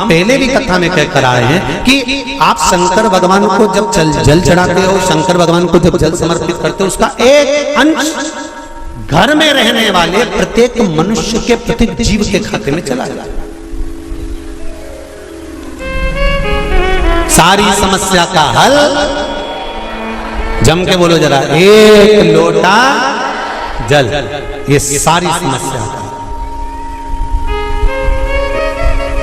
पहले भी कथा में कह कर आए हैं कि आप शंकर भगवान को जब जल चढ़ाते हो, शंकर भगवान को जब जल समर्पित करते हो, उसका एक अंश घर में रहने वाले प्रत्येक मनुष्य के, प्रत्येक जीव के खाते में चला जाता है। सारी समस्या का हल, जम के बोलो जरा, एक लोटा जल, ये सारी समस्या का।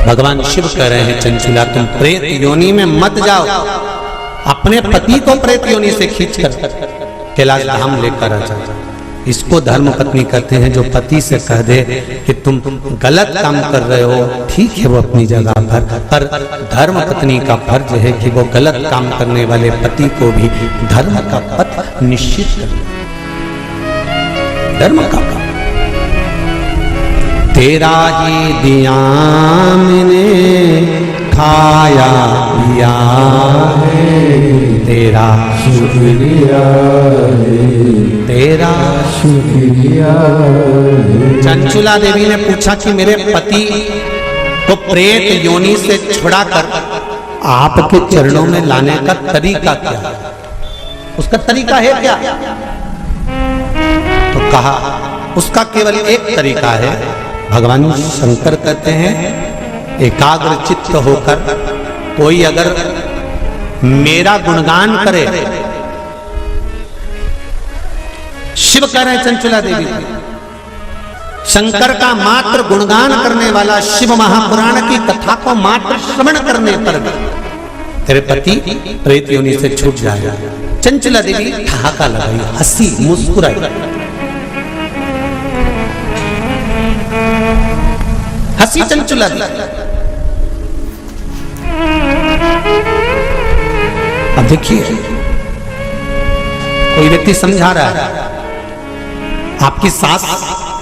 भगवान शिव कह रहे हैं चंचुला तुम प्रेत योनि में मत जाओ, अपने पति को प्रेत योनि से खींचकर कैलाश धाम लेकर आ जाओ। इसको धर्म पत्नी कहते हैं, जो पति से कह दे कि तुम गलत काम कर रहे हो, ठीक है वो अपनी जगह पर धर्म पत्नी का फर्ज है कि वो गलत काम करने वाले पति को भी धर्म का पथ निश्चित करे, धर्म का काम। तेरा ही दिया मैंने खाया पिया है, तेरा शुक्रिया तेरा शुक्रिया। चंचुला देवी ने पूछा कि मेरे पति को प्रेत योनि से छुड़ाकर आपके चरणों में लाने का तरीका क्या है, उसका तरीका है क्या? तो कहा उसका केवल एक तरीका है। भगवान शंकर कहते हैं एकाग्र चित्त होकर कोई अगर मेरा गुणगान करे, शिव कह रहे चंचुला देवी, शंकर का मात्र गुणगान करने वाला, शिव महापुराण की कथा को मात्र श्रवण करने पर तेरे पति प्रेत योनि से छूट जाएगा। चंचुला देवी ठहाका लगाई, हंसी, मुस्कुराई, हंसी चंचुला देवी। अब देखिए कोई व्यक्ति समझा रहा है, आपकी सास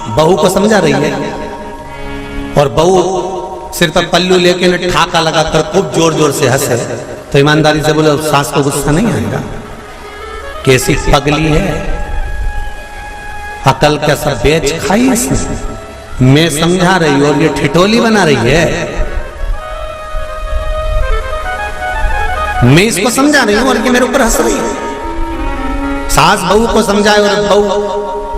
बहू को समझा रही है और बहू सिर पर पल्लू लेके ठाका लगाकर खूब जोर जोर से हंसे, तो ईमानदारी से बोले सास को गुस्सा नहीं आएगा? कैसी पगली है, अकल का सब बेच खाई इसने। मैं समझा रही और ये ठिठोली बना रही है। मैं इसको समझा रही हूं और ये मेरे ऊपर हंस रही है। सास बहू को समझाए और बहू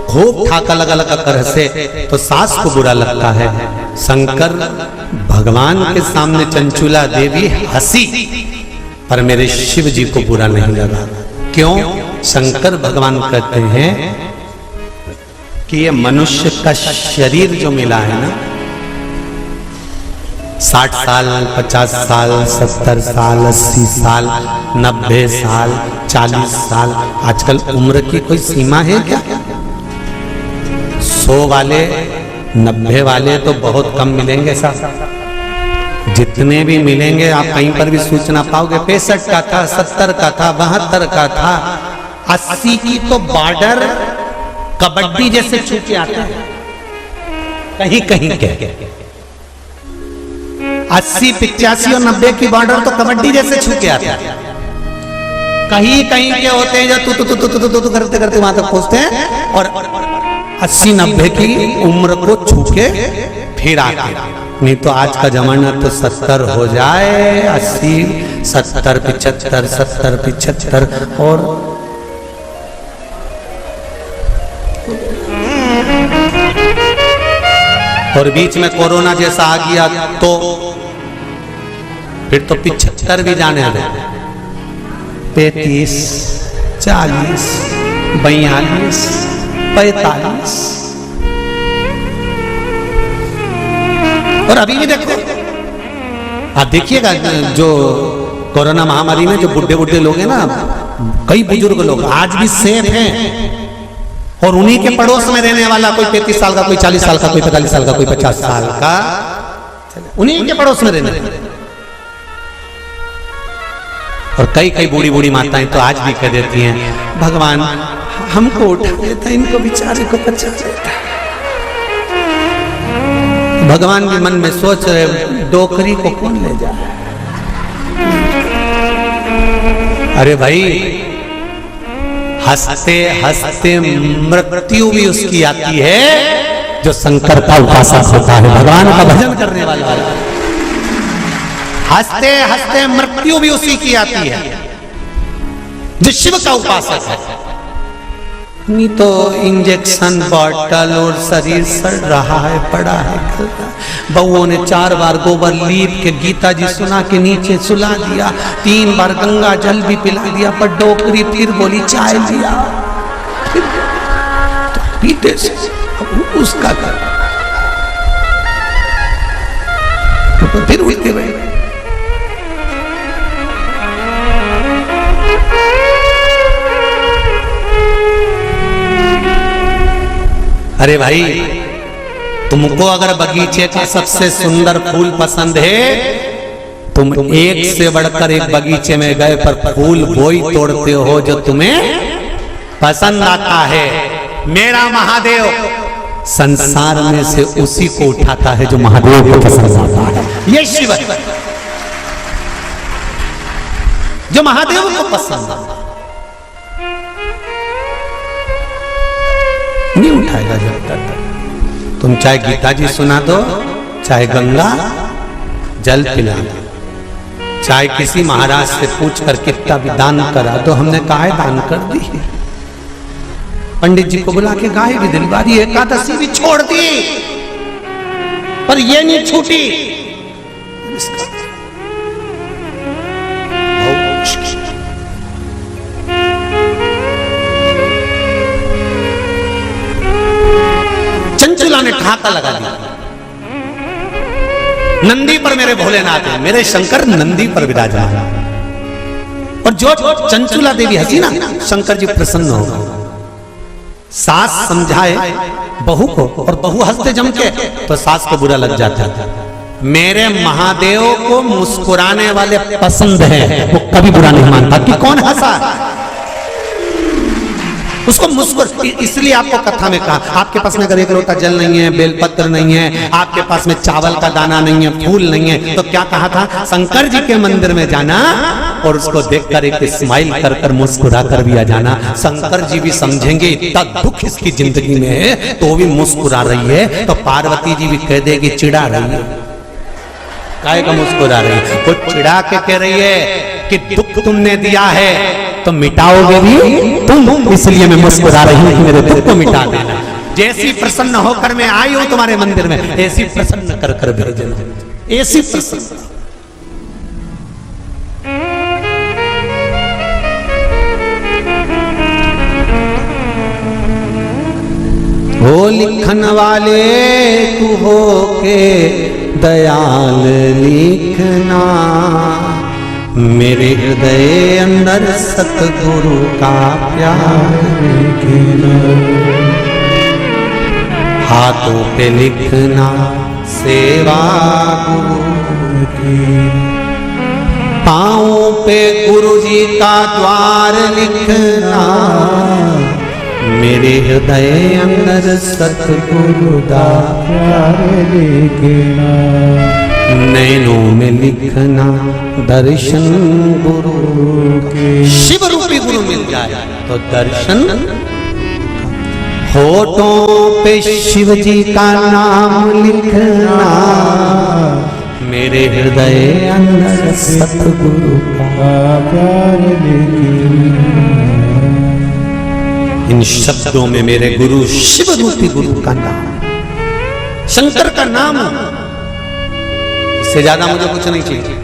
खूब ठाका लगा लगा कर हंसे तो सास को बुरा लगता है। शंकर भगवान के सामने चंचुला देवी हंसी, पर मेरे शिव जी को बुरा नहीं लगा। क्यों? शंकर भगवान कहते हैं कि ये मनुष्य का शरीर जो मिला है ना, 60 साल, 50 साल, 70 साल, 80 साल, 90 साल, 40 साल, आजकल उम्र की कोई सीमा है क्या? 100 वाले, 90 वाले तो बहुत कम मिलेंगे साहब। जितने भी मिलेंगे आप कहीं पर भी सूचना पाओगे 65 का था, 70 का था, 72 का था, 80 की तो बॉर्डर कबड्डी जैसे छूटे आते हैं कहीं कहीं के। 80, 85 और 90 की बॉर्डर तो कबड्डी जैसे छूटे आते हैं। कहीं कहीं के होते हैं जो तू करते करते वहां तक पहुंचते हैं और 80, 90 की उम्र को छू के फिर आते। नहीं तो आज का जमाना तो 70 हो जाए, 80, 70, 75, 70, 75 और बीच में कोरोना जैसा आ गया तो फिर तो 75 भी जाने लगे। 35, 40, 42, 45 और अभी भी देखो, आप देखिएगा जो कोरोना महामारी में जो बुढ़े बुढ़े लोग हैं ना, कई बुजुर्ग लोग आज भी सेफ हैं और उन्हीं के पड़ोस में रहने वाला कोई 35 साल का, कोई 40 साल का, कोई 45 साल का, कोई 50 साल का, उन्हीं के पड़ोस में रहने वाले। और कई कई बूढ़ी बूढ़ी माताएं तो आज भी कह देती हैं भगवान हमको उठा देता, इनको बेचारे को बचा देता। भगवान भी मन में सोच रहे डोकरी को कौन ले जाए। अरे भाई हंसते हंसते मृत्यु भी उसकी आती है जो शंकर का उपासक होता है, भगवान का भजन करने वाला। हंसते हंसते मृत्यु भी उसी की आती है जो शिव का उपासक है। नहीं तो इंजेक्शन बॉटल और शरीर सड़ रहा है, पड़ा है। बउओं ने 4 बार गोबर लीप के गीता जी सुना के नीचे सुला दिया, 3 बार गंगा जल भी पिला दिया, पर डोकरी फिर बोली चाय लिया, तो पीते से उसका कर तो फिर उठते बैठे। अरे भाई, तुमको अगर बगीचे का सबसे सुंदर फूल पसंद है, तुम एक से बढ़कर एक बगीचे में गए पर फूल वही तोड़ते हो जो तुम्हें पसंद आता है। मेरा महादेव संसार में से उसी को उठाता है जो महादेव को पसंद आता है। ये शिव है जो महादेव को पसंद आता है, नहीं उठाएगा जब तक तुम चाहे गीता जी सुना दो, चाहे गंगा जल पिला दो, चाहे किसी महाराज से पूछ कर कितना भी दान करा दो। हमने काहे दान कर दी, पंडित जी को बुला के गाय भी दिलवा दी, एकादशी भी छोड़ दी, पर ये नहीं छूटी। चंचुला ने ठहाका लगा दिया, नंदी पर मेरे भोलेनाथ है, मेरे शंकर नंदी पर विराजमान। और जो चंचुला देवी हंसी ना, शंकर जी प्रसन्न हो गए। सास समझाए बहू को और बहू हंसते जम के, तो सास को बुरा लग जाता है। मेरे महादेव को मुस्कुराने वाले पसंद है, वो कभी बुरा नहीं मानता कि कौन हंसा, उसको मुस्कुर। इसलिए आपको कथा में कहा, आपके पास में अगर 1 लोटा जल नहीं है, बेलपत्र नहीं है, आपके पास में चावल का दाना नहीं है, फूल नहीं है, तो क्या कहा था, शंकर जी के मंदिर में जाना और उसको देखकर एक स्माइल कर कर मुस्कुरा कर भी आ जाना। शंकर जी भी समझेंगे इतना दुख इसकी जिंदगी में है तो वो भी मुस्कुरा रही है, तो पार्वती जी भी कह देगी चिढ़ा रही है। काहे का मुस्कुरा रही है, वो चिढ़ा के कह रही है कि दुख तुमने दिया है तो मिटाओगे भी तुम, इसलिए मैं मुस्कुरा रही हूं कि मेरे दुख को मिटा देना। जैसी प्रसन्न होकर मैं आई हूं तुम्हारे मंदिर में, ऐसी प्रसन्न कर कर भेजना, ऐसी प्रसन्न। हो लिखन वाले तू हो के दयाल लिखना, मेरे हृदय अंदर सतगुरु का प्यार लिखना। हाथों पे लिखना सेवा गुरु की, पाँवों पे गुरु जी का द्वार लिखना, मेरे हृदय अंदर सतगुरु का प्यार लिखना। नैनों में लिखना दर्शन गुरु के, शिव रूपी गुरु मिल जाए तो दर्शन। होठों पे शिव जी का नाम लिखना, मेरे हृदय अंदर सतगुरु का प्यार लिखना। इन शब्दों में मेरे गुरु शिव रूपी गुरु का नाम, शंकर का नाम, इससे ज्यादा मुझे कुछ नहीं चाहिए,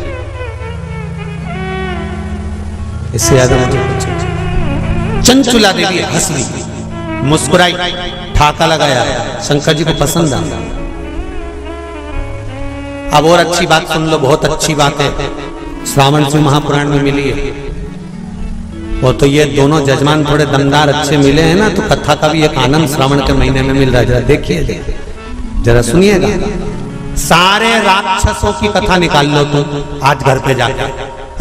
इससे ज्यादा मुझे कुछ नहीं चाहिए। चंचुला देवी हंस ली, मुस्कुराई, ठाका लगाया, शंकर जी को पसंद आया। अब और अच्छी बात सुन लो, बहुत अच्छी बात है, श्रावण शिव महापुराण में मिली है। वो तो ये दोनों जजमान थोड़े दमदार अच्छे मिले हैं ना, तो कथा का भी एक आनंद श्रावण के महीने में मिल रहा है। जरा देखिए, जरा सुनिएगा। सारे राक्षसों की कथा निकाल लो तुम आज घर पे जाकर,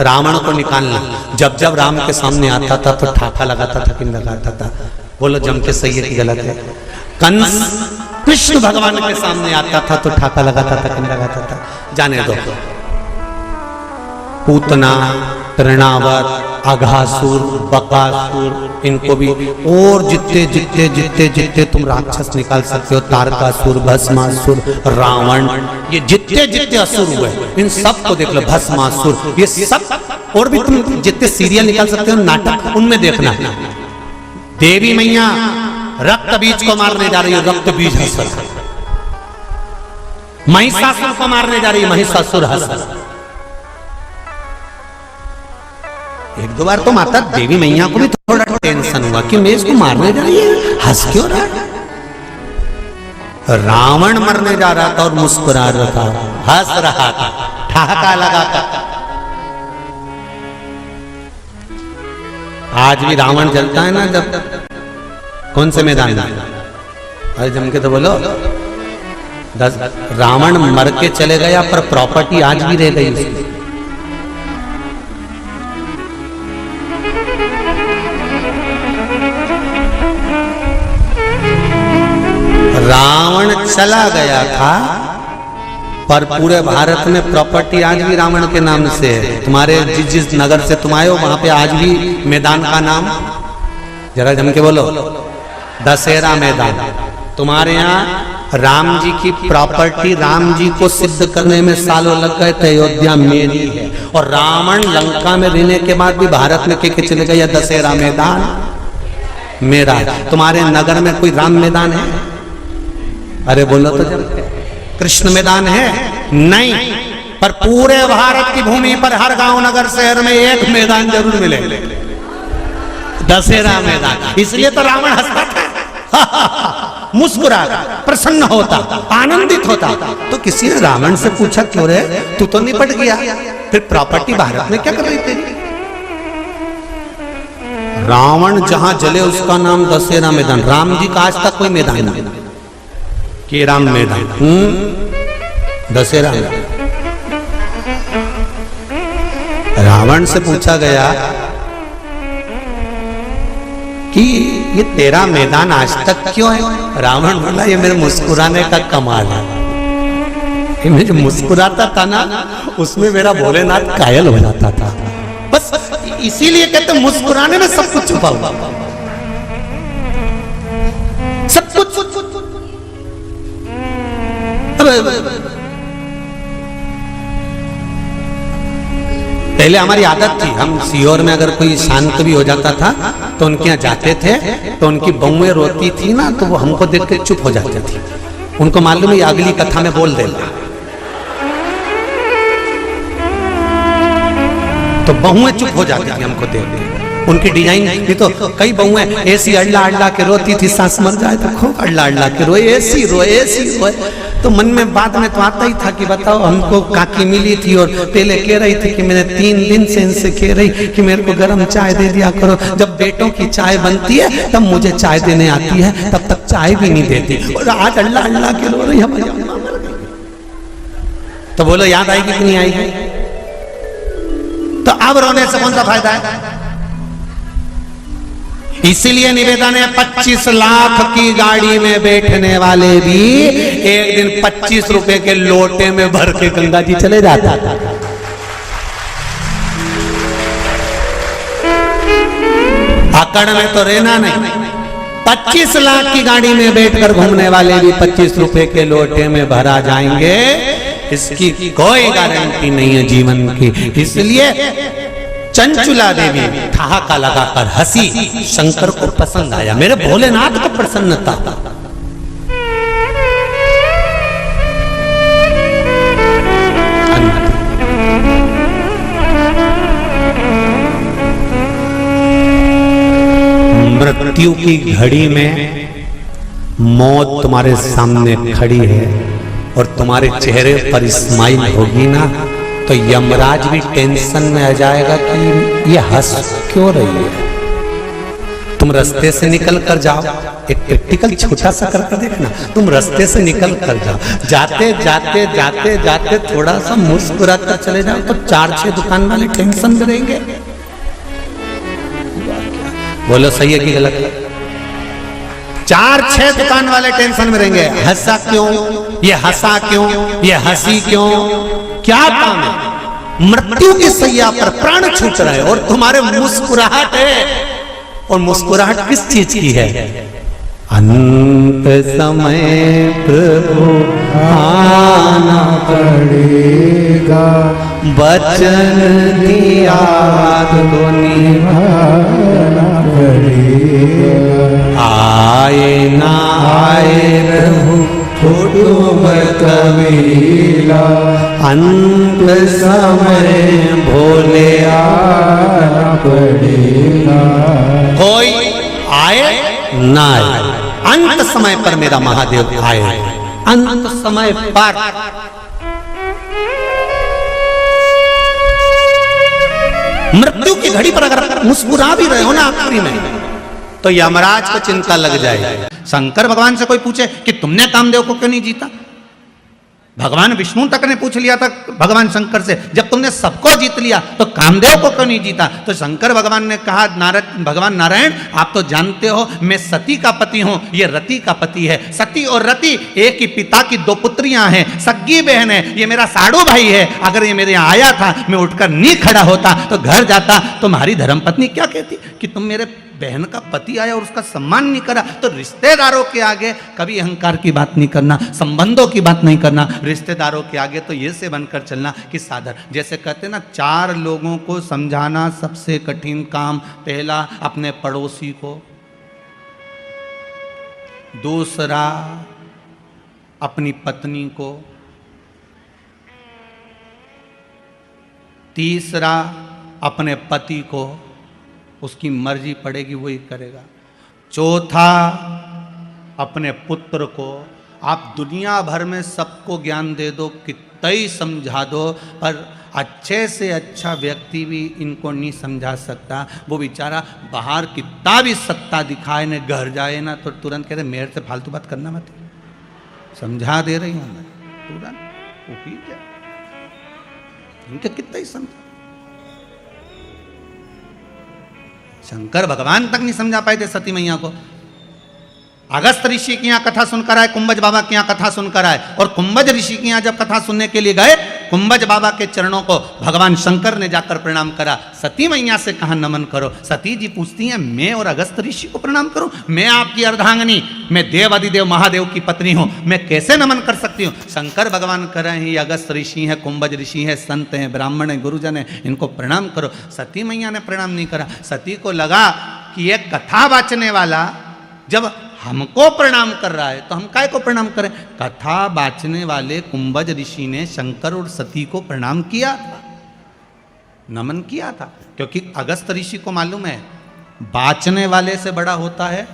रावण को निकालना। जब जब राम के सामने आता था तो ठाका लगाता था कि लगाता था, बोलो जम के सही है कि गलत है। कंस कृष्ण भगवान के सामने आता था तो ठाका लगाता था कि लगाता था, जाने दो। पूतना, तृणावत, अघासुर, बकासुर, इनको भी, और जितने जितने जितने जितने तुम राक्षस निकाल सकते हो, तारकासुर, भस्मासुर, रावण, ये जितने जितने असुर हुए इन सब को देख लो, भस्मासुर, ये सब, और भी तुम जितने सीरियल निकाल सकते हो नाटक, उनमें देखना। देवी मैया रक्त बीज को मारने जा रही है, रक्त बीज हसर। महिषासुर को मारने जा रही है, महिषासुर हसर। एक दो बार तो माता देवी मैया को भी थोड़ा टेंशन हुआ कि मैं इसको मारने जा रही है, हंस क्यों रहा है? रावण मरने जा रहा था और मुस्कुरा रहा था, हंस रहा था, ठहाका लगा था। आज भी रावण जलता है ना, जब कौन से मैदान में? अरे जम के तो बोलो, रावण मर के चले गया पर प्रॉपर्टी आज भी रह गई उसकी। रावण चला गया था पर पूरे भारत में प्रॉपर्टी आज भी रावण के नाम से है। तुम्हारे जिस नगर से तुम आए हो वहां पे आज भी मैदान का नाम जरा जम के बोलो, दशहरा मैदान। तुम्हारे यहाँ राम जी की प्रॉपर्टी, राम जी को सिद्ध करने में सालों लग गए थे, अयोध्या मेरी है। और रावण लंका में रहने के बाद भी भारत में के चले गए, दशहरा मैदान मेरा। तुम्हारे नगर में कोई राम मैदान है? अरे बोलो तो जब, कृष्ण मैदान है? नहीं, पर पूरे भारत की भूमि पर हर गांव नगर शहर में एक मैदान जरूर मिले, दशहरा मैदान। इसलिए तो रावण हंसता था, मुस्कुराता, प्रसन्न होता, आनंदित होता। तो किसी ने रावण से पूछा, क्यों रे तू तो निपट गया, फिर प्रॉपर्टी भारत में क्या कर रही तेरी? रावण जहां जले उसका नाम दशहरा मैदान। राम जी का आज तक कोई मैदान नहीं कि राम मैदान, दशहरा मैदान। रावण से पूछा गया कि ये तेरा मैदान आज तक क्यों है? रावण बोला, ये मेरे मुस्कुराने का कमाल है। ये मैं जो मुस्कुराता था ना, उसमें मेरा भोलेनाथ कायल हो जाता था। बस इसीलिए कहते मुस्कुराने में सब कुछ छुपा हुआ, सब कुछ। पहले हमारी आदत थी, हम सीहोर में अगर कोई शांत भी हो जाता था तो उनके यहाँ जाते थे, तो उनकी बहुएं रोती थी ना, तो वो हमको देख के चुप हो जाती थी। उनको मालूम है अगली कथा में बोल देगा, तो बहुएं चुप हो जाती थी हमको देख के। उनकी डिजाइन भी तो कई बहुएं ऐसी अड़ला अड़ला के रोती थी, सांस मर जाए तो खूब अड़ला अड़ला के रोए, ऐसी रोए ऐसी रोए। तो मन में बाद में तो आता ही था कि बताओ, हमको काकी मिली थी और पहले कह रही थी कि मैंने 3 दिन से इनसे कह रही कि मेरे को गर्म चाय दे दिया करो। जब बेटों की चाय बनती है तब मुझे चाय देने आती है, तब तक चाय भी नहीं देती। और आज अल्लाह अल्लाह के रो रही हमारी। तो बोलो याद आएगी कि नहीं आएगी? तो अब रोने से कौन सा फायदा है? इसीलिए निवेदन है, 25 लाख की गाड़ी में बैठने वाले भी एक दिन 25 रुपए के लोटे में भर के गंगा जी चले जाता था। अकड़ में तो रहना नहीं। 25 लाख की गाड़ी में बैठकर घूमने वाले भी 25 रुपए के लोटे में भरा जाएंगे, इसकी कोई गारंटी नहीं है जीवन की। इसलिए चंचुला देवी ठहाका लगाकर हंसी, शंकर को पसंद आया, मेरे भोलेनाथ को प्रसन्नता। मृत्यु की घड़ी में मौत तुम्हारे सामने खड़ी है और तुम्हारे चेहरे पर स्माइल होगी ना, तो यमराज भी टेंशन में आ जाएगा कि ये हंस क्यों रही है। तुम रास्ते से निकल कर जाओ, एक प्रैक्टिकल छोटा सा करके देखना, तुम रास्ते से निकल कर जाओ, जाते जाते जाते जाते थोड़ा सा मुस्कुराकर चले जाओ, तो 4-6 दुकान वाले टेंशन में रहेंगे। बोलो सही है कि गलत है? 4-6 दुकान वाले टेंशन में रहेंगे, हंसा क्यों, ये हंसा क्यों, ये हंसी क्यों, क्या काम है? मृत्यु की सैया पर प्राण छूट रहे और तुम्हारे मुस्कुराहट है, और मुस्कुराहट किस चीज की है? अंत समय प्रभु आना पड़ेगा, वचन दिया तो निभाना पड़ेगा। आए ना आए प्रभु कुटुंब कबीला, अंत समय भोले आना पड़ेगा। कोई आए ना आए, अंत समय पर मेरा महादेव आए। अंत समय पर मृत्यु की घड़ी पर अगर मुस्कुरा भी रहे हो ना आखिरी में, तो यमराज को चिंता लग जाए। शंकर भगवान से कोई पूछे कि तुमने कामदेव को क्यों नहीं जीता, भगवान विष्णु तक ने पूछ लिया था भगवान शंकर से, जब तुमने सबको जीत लिया तो कामदेव को क्यों नहीं जीता? तो शंकर भगवान ने कहा, भगवान नारायण आप तो जानते हो मैं सती का पति हूं, ये रति का पति है। सती और रति एक ही पिता की दो पुत्रियां हैं, सग्गी बहन है, ये मेरा साड़ू भाई है। अगर ये मेरे यहाँ आया था, मैं उठकर नहीं खड़ा होता तो घर जाता, तो तुम्हारी धर्मपत्नी क्या कहती कि तुम मेरे बहन का पति आया और उसका सम्मान नहीं करा। तो रिश्तेदारों के आगे कभी अहंकार की बात नहीं करना, संबंधों की बात नहीं करना, रिश्तेदारों के आगे तो ये से बनकर चलना कि सादर। जैसे कहते ना, 4 लोगों को समझाना सबसे कठिन काम। पहला अपने पड़ोसी को, दूसरा अपनी पत्नी को, तीसरा अपने पति को, उसकी मर्जी पड़ेगी वही करेगा। चौथा अपने पुत्र को। आप दुनिया भर में सबको ज्ञान दे दो, कितना ही समझा दो, पर अच्छे से अच्छा व्यक्ति भी इनको नहीं समझा सकता। वो बेचारा बाहर कितना भी सत्ता दिखाए न, घर जाए ना तो तुरंत कहते मेरे से फालतू बात करना मत, समझा दे रही हूं मैं तुरंत, वो पी क्या, इनके कितना ही समझा। शंकर भगवान तक नहीं समझा पाए थे सती मैया को। अगस्त ऋषि की यहाँ कथा सुनकर आए, कुंभज बाबा की यहाँ कथा सुनकर आए, और कुंभज ऋषि की यहाँ जब कथा सुनने के लिए गए, कुंभज बाबा के चरणों को भगवान शंकर ने जाकर प्रणाम करा। सती मैया से कहा नमन करो। सती जी पूछती हैं मैं और अगस्त ऋषि को प्रणाम करूं? मैं आपकी अर्धांगिनी, मैं देव अधिदेव महादेव की पत्नी हूं, मैं कैसे नमन कर सकती हूं? शंकर भगवान कर रहे हैं, ये अगस्त ऋषि हैं, कुंभज ऋषि हैं, संत हैं, ब्राह्मण हैं, गुरुजन हैं, इनको प्रणाम करो। सती मैया ने प्रणाम नहीं करा। सती को लगा कि ये कथा वाचने वाला जब हमको प्रणाम कर रहा है तो हम काय को प्रणाम करें। कथा बाचने वाले कुंभज ऋषि ने शंकर और सती को प्रणाम किया था, नमन किया था, क्योंकि अगस्त ऋषि को मालूम है बाचने वाले से बड़ा होता है,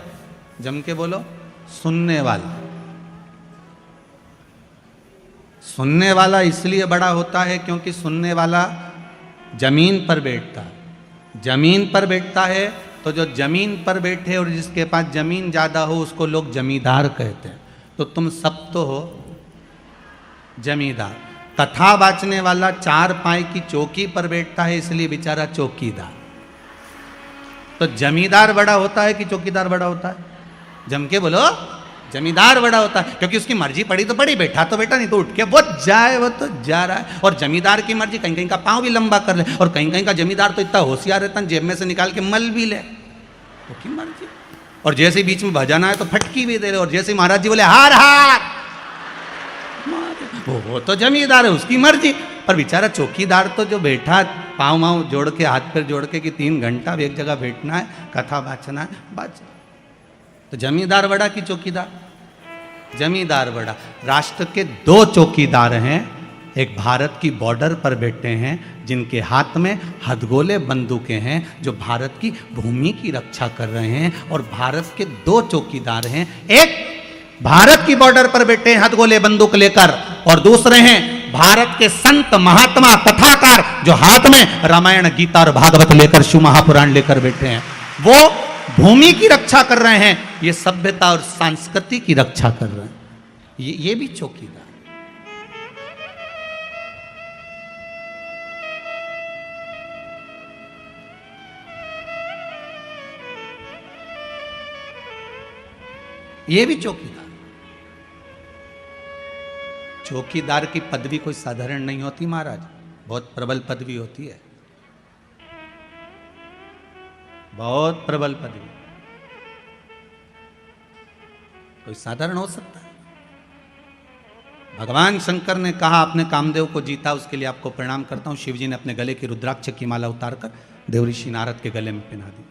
जम के बोलो, सुनने वाला। सुनने वाला इसलिए बड़ा होता है क्योंकि सुनने वाला जमीन पर बैठता है। जमीन पर बैठता है तो जो जमीन पर बैठे और जिसके पास जमीन ज़्यादा हो उसको लोग जमींदार कहते हैं। तो तुम सब तो हो जमींदार। कथा बाचने वाला 4 पाई की चौकी पर बैठता है, इसलिए बेचारा चौकीदार। तो जमींदार बड़ा होता है कि चौकीदार बड़ा होता है? जम के बोलो, जमींदार बड़ा होता है, क्योंकि उसकी मर्जी पड़ी तो पड़ी, बैठा तो बैठा, नहीं तो उठ के वो जाए, वो तो जा रहा है। और जमींदार की मर्जी कहीं कहीं का पाँव भी लंबा कर ले, और कहीं कहीं का जमींदार तो इतना होशियार रहता है जेब में से निकाल के मल भी ले, तो की मर्जी। और जैसे बीच में भजाना है तो फटकी भी दे ले, और जैसे महाराज जी बोले हार हार, वो तो जमींदार है, उसकी मर्जी। पर बेचारा चौकीदार तो जो बैठा पाँव माँव जोड़ के, हाथ पैर जोड़ के कि 3 घंटा एक जगह बैठना है, कथा बाचना है, बाच। तो जमींदार बड़ा कि चौकीदार? जमींदार बड़ा। राष्ट्र के 2 चौकीदार हैं, एक भारत की बॉर्डर पर बैठे हैं जिनके हाथ में हथगोले बंदूकें हैं, जो भारत की भूमि की रक्षा कर रहे हैं। और भारत के 2 चौकीदार हैं, एक भारत की बॉर्डर पर बैठे हैं हथगोले बंदूक लेकर, और दूसरे हैं भारत के संत महात्मा कथाकार जो हाथ में रामायण गीता और भागवत लेकर, शिव महापुराण लेकर बैठे हैं। वो भूमि की रक्षा कर रहे हैं, ये सभ्यता और संस्कृति की रक्षा कर रहे हैं। ये भी चौकीदार। ये भी चौकीदार। चौकीदार की पदवी कोई साधारण नहीं होती महाराज। बहुत प्रबल पदवी होती है, बहुत प्रबल पदवी। कोई साधारण हो सकता है? भगवान शंकर ने कहा आपने कामदेव को जीता, उसके लिए आपको प्रणाम करता हूं। शिवजी ने अपने गले की रुद्राक्ष की माला उतारकर देवऋषि नारद के गले में पहना दी।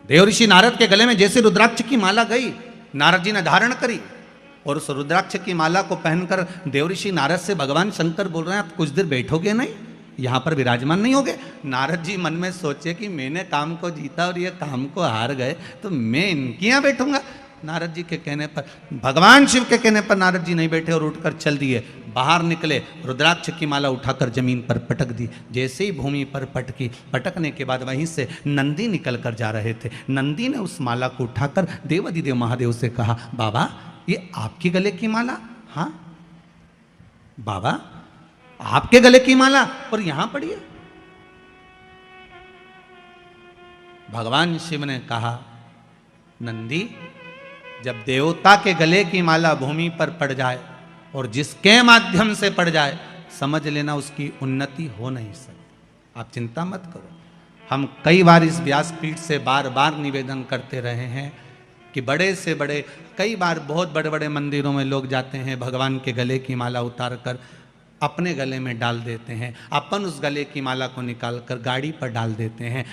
देवऋषि नारद के गले में जैसे रुद्राक्ष की माला गई, नारद जी ने धारण करी और उस रुद्राक्ष की माला को पहनकर देवऋषि नारद से भगवान शंकर बोल रहे हैं, आप कुछ देर बैठोगे नहीं, यहां पर विराजमान नहीं होगे? नारद जी मन में सोचे कि मैंने काम को जीता और ये काम को हार गए, तो मैं इनके यहां बैठूंगा। नारद जी के कहने पर, भगवान शिव के कहने पर नारद जी नहीं बैठे और उठकर चल दिए। बाहर निकले, रुद्राक्ष की माला उठाकर जमीन पर पटक दी। जैसे ही भूमि पर पटकी, पटकने के बाद वहीं से नंदी निकल कर जा रहे थे। नंदी ने उस माला को उठाकर देवाधिदेव महादेव से कहा, बाबा ये आपके गले की माला? हाँ बाबा आपके गले की माला, और यहां पड़ी है। भगवान शिव ने कहा, नंदी जब देवता के गले की माला भूमि पर पड़ जाए और जिसके माध्यम से पड़ जाए, समझ लेना उसकी उन्नति हो नहीं सकती। आप चिंता मत करो। हम कई बार इस व्यासपीठ से बार बार निवेदन करते रहे हैं कि बड़े से बड़े, कई बार बहुत बड़े बड़े मंदिरों में लोग जाते हैं, भगवान के गले की माला उतार कर अपने गले में डाल देते हैं। अपन उस गले की माला को निकाल कर गाड़ी पर डाल देते हैं।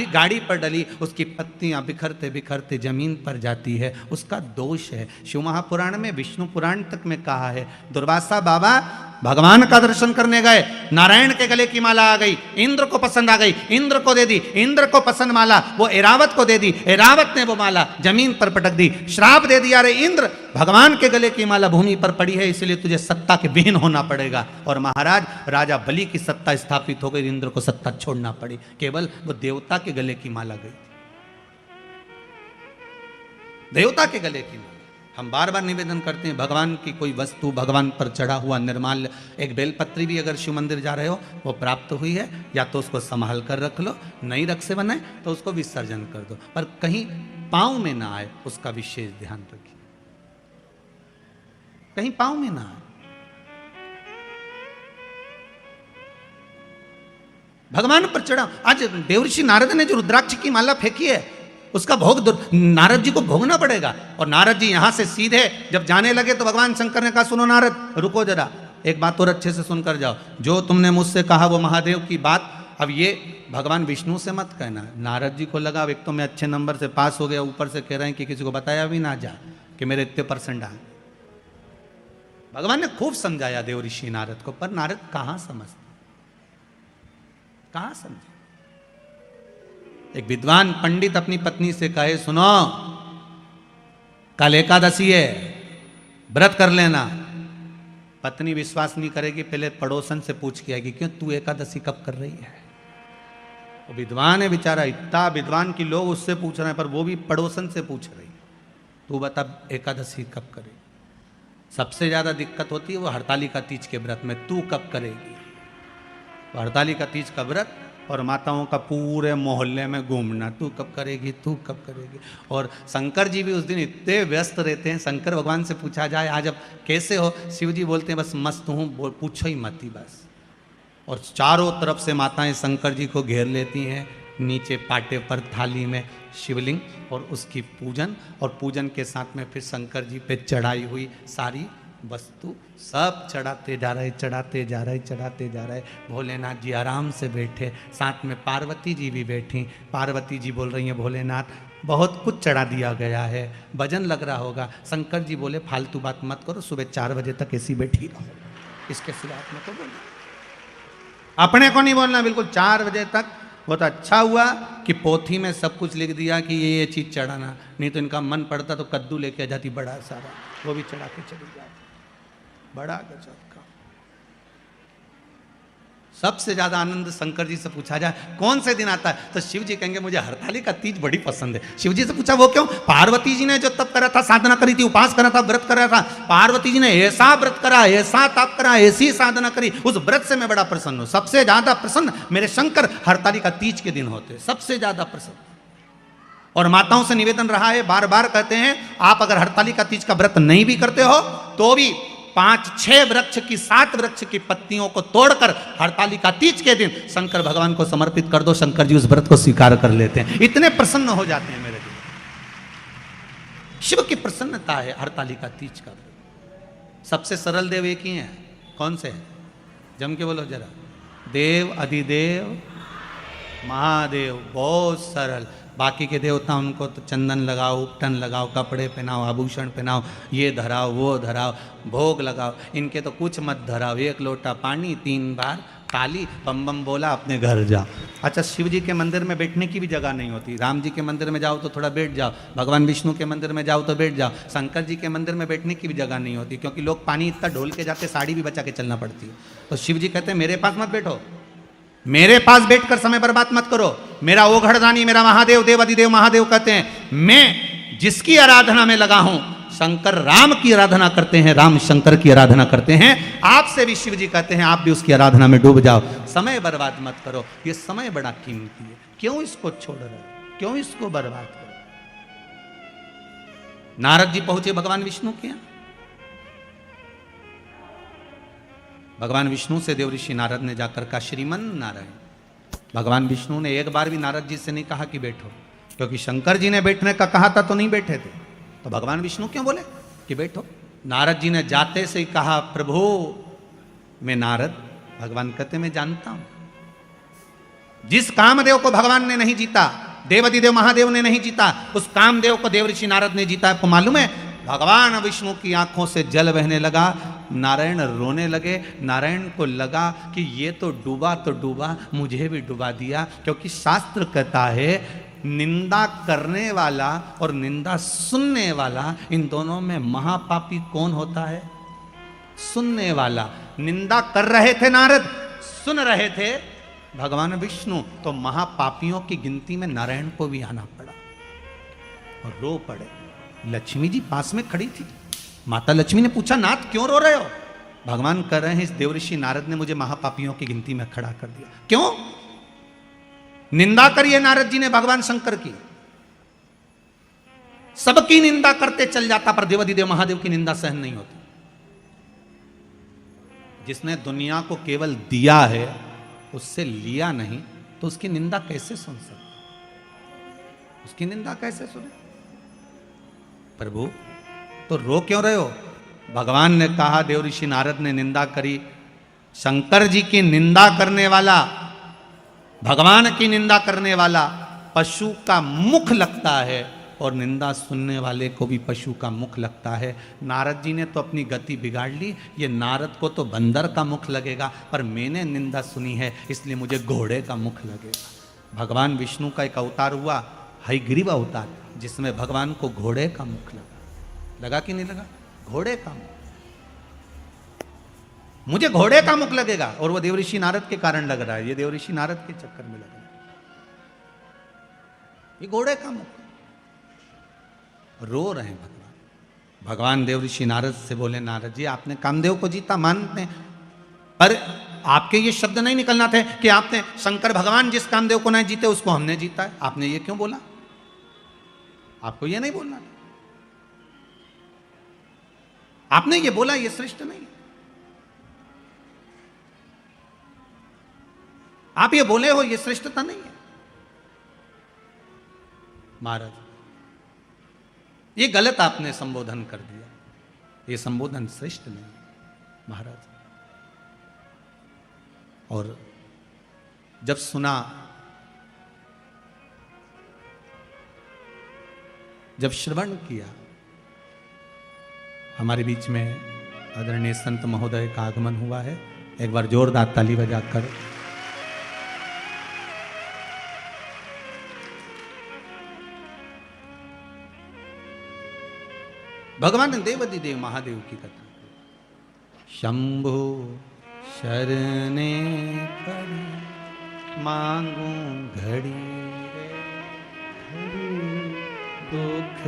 गाड़ी पर डली उसकी पत्तियां बिखरते बिखरते जमीन पर जाती है, उसका दोष है। शिव महापुराण में, विष्णु पुराण तक में कहा है, दुर्वासा बाबा भगवान का दर्शन करने गए, नारायण के गले की माला आ गई, इंद्र को पसंद आ गई, इंद्र को दे दी, इंद्र को पसंद माला वो एरावत को दे दी, एरावत ने वो माला जमीन पर पटक दी, श्राप दे दिया, अरे इंद्र भगवान के गले की माला भूमि पर पड़ी है, इसलिए तुझे सत्ता के विहीन होना पड़ेगा। और महाराज राजा बलि की सत्ता स्थापित हो गई, इंद्र को सत्ता छोड़ना पड़ी, केवल वो देवता के गले की माला गई, देवता के गले की माला। हम बार बार निवेदन करते हैं, भगवान की कोई वस्तु, भगवान पर चढ़ा हुआ निर्माल्य, एक बेलपत्री भी अगर शिव मंदिर जा रहे हो वो प्राप्त हुई है, या तो उसको संभाल कर रख लो, नहीं रख से बनाए तो उसको विसर्जन कर दो, पर कहीं पांव में ना आए उसका विशेष ध्यान रखिए, कहीं पांव में ना आए। भगवान पर चढ़ा, आज देवऋषि नारद ने जो रुद्राक्ष की माला फेंकी है उसका भोग नारद जी को भोगना पड़ेगा। और नारद जी यहां से सीधे जब जाने लगे तो भगवान शंकर ने कहा, सुनो नारद रुको जरा, एक बात और अच्छे से सुनकर जाओ, जो तुमने मुझसे कहा वो महादेव की बात अब ये भगवान विष्णु से मत कहना। नारद जी को लगा अब एक तो मैं अच्छे नंबर से पास हो गया, ऊपर से कह रहे हैं कि किसी को बताया भी ना जा कि मेरे इतने % आए। भगवान ने खूब समझाया देवऋषि नारद को, पर नारद कहां समझते, कहां समझे। एक विद्वान पंडित अपनी पत्नी से कहे, सुनो कल एकादशी है, व्रत कर लेना। पत्नी विश्वास नहीं करेगी, पहले पड़ोसन से पूछ के आएगी, क्यों तू एकादशी कब कर रही है? वो विद्वान है बेचारा, इतना विद्वान की लोग उससे पूछ रहे हैं, पर वो भी पड़ोसन से पूछ रही, तू बता एकादशी कब करेगी? सबसे ज्यादा दिक्कत होती है वो हरतालिका तीज के व्रत में, तू कब करेगी? तो हरतालिका तीज का व्रत और माताओं का पूरे मोहल्ले में घूमना, तू कब करेगी, तू कब करेगी। और शंकर जी भी उस दिन इतने व्यस्त रहते हैं, शंकर भगवान से पूछा जाए आज अब कैसे हो, शिव जी बोलते हैं बस मस्त हूँ, पूछो ही मत ही बस। और चारों तरफ से माताएं शंकर जी को घेर लेती हैं, नीचे पाटे पर थाली में शिवलिंग और उसकी पूजन, और पूजन के साथ में फिर शंकर जी पे चढ़ाई हुई सारी वस्तु सब चढ़ाते जा रहे, चढ़ाते जा रहे, चढ़ाते जा रहे। भोलेनाथ जी आराम से बैठे, साथ में पार्वती जी भी बैठी। पार्वती जी बोल रही हैं, भोलेनाथ बहुत कुछ चढ़ा दिया गया है, भजन लग रहा होगा। शंकर जी बोले फालतू बात मत करो, सुबह 4 बजे तक ऐसी बैठी रहो, इसके सिवा अपने को बोलना, अपने को नहीं बोलना बिल्कुल 4 बजे तक। बहुत अच्छा हुआ कि पोथी में सब कुछ लिख दिया कि ये चीज़ चढ़ाना, नहीं तो इनका मन पड़ता तो कद्दू लेके आ जाती बड़ा सारा, वो भी चढ़ा के चली जाती, बड़ा गजब का। सबसे ज्यादा आनंद शंकर जी से पूछा जाए कौन से दिन आता है, तो शिव जी कहेंगे मुझे हरतालिका तीज बड़ी पसंद है। शिव जी से पूछा वो क्यों? पार्वती जी ने जो तप करा था, साधना करी थी, उपास करा था, व्रत करा था, पार्वती जी ने ऐसा व्रत करा, ऐसा तप करा, ऐसी साधना करी, उस व्रत से मैं बड़ा प्रसन्न हूं। सबसे ज्यादा प्रसन्न मेरे शंकर हरतालिका तीज के दिन होते, सबसे ज्यादा प्रसन्न। और माताओं से निवेदन रहा है, बार बार कहते हैं, आप अगर हरतालिका तीज का व्रत नहीं भी करते हो तो भी 5-6 वृक्ष की 7 वृक्ष की पत्तियों को तोड़कर हरतालिका तीज के दिन शंकर भगवान को समर्पित कर दो, शंकर जी उस व्रत को स्वीकार कर लेते हैं, इतने प्रसन्न हो जाते हैं मेरे दिल। शिव की प्रसन्नता है हरतालिका तीज का व्रत। सबसे सरल देव एक ही है, कौन से है? जम के बोलो जरा। देव, अधिदेव, महादेव, बहुत सरल। बाकी के देवता उनको तो चंदन लगाओ, उपटन लगाओ, कपड़े पहनाओ, आभूषण पहनाओ, ये धराओ, वो धराओ, भोग लगाओ। इनके तो कुछ मत धराओ, 1 लोटा पानी, 3 बार ताली, बम बम बोला, अपने घर जाओ। अच्छा, शिव जी के मंदिर में बैठने की भी जगह नहीं होती। राम जी के मंदिर में जाओ तो थोड़ा बैठ जाओ, भगवान विष्णु के मंदिर में जाओ तो बैठ जाओ, शंकर जी के मंदिर में बैठने की भी जगह नहीं होती, क्योंकि लोग पानी इतना ढोल के जाते, साड़ी भी बचा के चलना पड़ती है। तो शिव जी कहते हैं मेरे पास मत बैठो, मेरे पास बैठकर समय बर्बाद मत करो। मेरा ओघड़दानी, मेरा महादेव, देव अधिदेव महादेव कहते हैं, मैं जिसकी आराधना में लगा हूं, शंकर राम की आराधना करते हैं, राम शंकर की आराधना करते हैं। आपसे भी शिव जी कहते हैं आप भी उसकी आराधना में डूब जाओ, समय बर्बाद मत करो। ये समय बड़ा कीमती है, क्यों इसको छोड़ रहे हो, क्यों इसको बर्बाद करो। नारद जी पहुंचे भगवान विष्णु के यहां। भगवान विष्णु से देवऋषि नारद ने जाकर कहा, श्रीमन नारायण। भगवान विष्णु ने एक बार भी नारद जी से नहीं कहा कि बैठो, क्योंकि शंकर जी ने बैठने का कहा था तो नहीं बैठे थे, तो भगवान विष्णु क्यों बोले कि बैठो। नारद जी ने जाते से ही कहा, प्रभु मैं नारद। भगवान कहते मैं जानता हूं, जिस कामदेव को भगवान ने नहीं जीता, देवाधिदेव महादेव ने नहीं जीता, उस कामदेव को देवऋषि नारद ने जीता। आपको मालूम है, भगवान विष्णु की आंखों से जल बहने लगा, नारायण रोने लगे। नारायण को लगा कि ये तो डूबा, मुझे भी डुबा दिया, क्योंकि शास्त्र कहता है निंदा करने वाला और निंदा सुनने वाला, इन दोनों में महापापी कौन होता है? सुनने वाला। निंदा कर रहे थे नारद, सुन रहे थे भगवान विष्णु, तो महापापियों की गिनती में नारायण को भी आना पड़ा और रो पड़े। लक्ष्मी जी पास में खड़ी थी। माता लक्ष्मी ने पूछा, नाथ क्यों रो रहे हो? भगवान कह रहे हैं, इस देवऋषि नारद ने मुझे महापापियों की गिनती में खड़ा कर दिया। क्यों? निंदा करिए नारद जी ने भगवान शंकर की, सबकी निंदा करते चल जाता, पर देवाधिदेव महादेव की निंदा सहन नहीं होती। जिसने दुनिया को केवल दिया है, उससे लिया नहीं, तो उसकी निंदा कैसे सुन सकते? उसकी निंदा कैसे सुने? प्रभु तो रो क्यों रहे हो? भगवान ने कहा, देवऋषि नारद ने निंदा करी। शंकर जी की निंदा करने वाला, भगवान की निंदा करने वाला पशु का मुख लगता है, और निंदा सुनने वाले को भी पशु का मुख लगता है। नारद जी ने तो अपनी गति बिगाड़ ली, ये नारद को तो बंदर का मुख लगेगा, पर मैंने निंदा सुनी है इसलिए मुझे घोड़े का मुख लगेगा। भगवान विष्णु का एक अवतार हुआ, हयग्रीव अवतार, जिसमें भगवान को घोड़े का मुख लगा कि नहीं लगा? घोड़े का मुख, मुझे घोड़े का मुख लगेगा, और वो देवऋषि नारद के कारण लग रहा है। ये देवऋषि नारद के चक्कर में लग रहा है, ये घोड़े का मुख। रो रहे हैं भगवान। भगवान देवऋषि नारद से बोले, नारद जी आपने कामदेव को जीता मानते हैं, पर आपके ये शब्द नहीं निकलना थे कि आपने शंकर भगवान जिस कामदेव को नहीं जीते उसको हमने जीता है। आपने ये क्यों बोला? आपको ये नहीं बोलना था। आपने ये बोला, ये श्रेष्ठ नहीं। आप ये बोले हो, ये श्रेष्ठता नहीं है। महाराज ये गलत आपने संबोधन कर दिया, ये संबोधन श्रेष्ठ नहीं महाराज। और जब सुना, जब श्रवण किया, हमारे बीच में आदरणीय संत महोदय का आगमन हुआ है। एक बार जोरदार ताली बजाकर भगवान देवाधिदेव महादेव की कथा। शंभु शरणे पड़ी मांगू घड़ी दुख